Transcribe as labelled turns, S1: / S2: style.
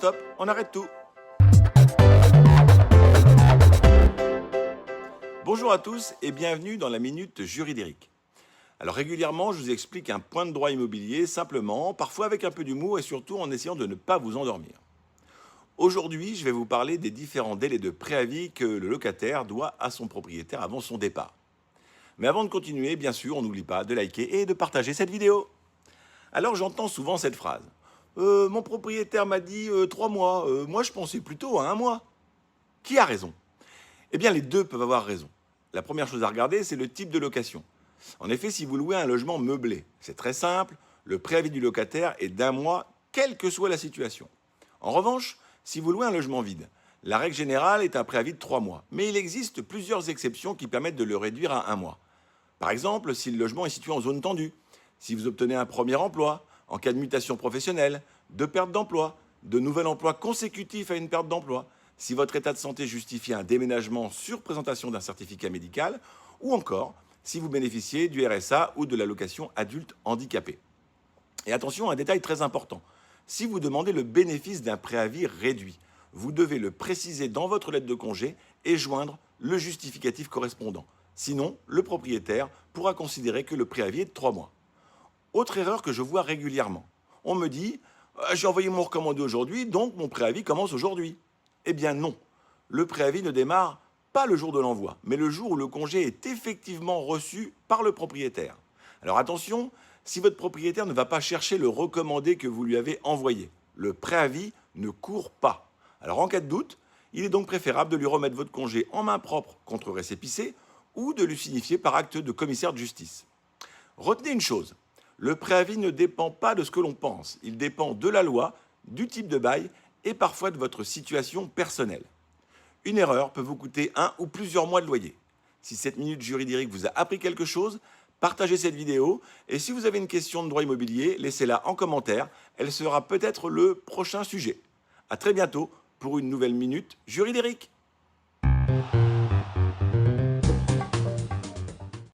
S1: stop, on arrête tout. Bonjour à tous et bienvenue dans la Minute Juridique. Alors régulièrement, je vous explique un point de droit immobilier simplement, parfois avec un peu d'humour et surtout en essayant de ne pas vous endormir. Aujourd'hui, je vais vous parler des différents délais de préavis que le locataire doit à son propriétaire avant son départ. Mais avant de continuer, bien sûr, on n'oublie pas de liker et de partager cette vidéo. Alors j'entends souvent cette phrase. Mon propriétaire m'a dit 3 mois, moi je pensais plutôt à 1 mois. Qui a raison? Eh bien les deux peuvent avoir raison. La première chose à regarder, c'est le type de location. En effet, si vous louez un logement meublé, c'est très simple, le préavis du locataire est d'1 mois, quelle que soit la situation. En revanche, si vous louez un logement vide, la règle générale est un préavis de 3 mois, mais il existe plusieurs exceptions qui permettent de le réduire à 1 mois. Par exemple, si le logement est situé en zone tendue, si vous obtenez un premier emploi, en cas de mutation professionnelle, de perte d'emploi, de nouvel emploi consécutif à une perte d'emploi, si votre état de santé justifie un déménagement sur présentation d'un certificat médical, ou encore si vous bénéficiez du RSA ou de l'allocation adulte handicapé. Et attention, un détail très important. Si vous demandez le bénéfice d'un préavis réduit, vous devez le préciser dans votre lettre de congé et joindre le justificatif correspondant. Sinon, le propriétaire pourra considérer que le préavis est de 3 mois. Autre erreur que je vois régulièrement. On me dit « j'ai envoyé mon recommandé aujourd'hui, donc mon préavis commence aujourd'hui ». Eh bien non, le préavis ne démarre pas le jour de l'envoi, mais le jour où le congé est effectivement reçu par le propriétaire. Alors attention, si votre propriétaire ne va pas chercher le recommandé que vous lui avez envoyé, le préavis ne court pas. Alors en cas de doute, il est donc préférable de lui remettre votre congé en main propre contre récépissé ou de lui signifier par acte de commissaire de justice. Retenez une chose, le préavis ne dépend pas de ce que l'on pense, il dépend de la loi, du type de bail et parfois de votre situation personnelle. Une erreur peut vous coûter 1 ou plusieurs mois de loyer. Si cette minute juridique vous a appris quelque chose, partagez cette vidéo et si vous avez une question de droit immobilier, laissez-la en commentaire, elle sera peut-être le prochain sujet. A très bientôt pour une nouvelle minute juridique.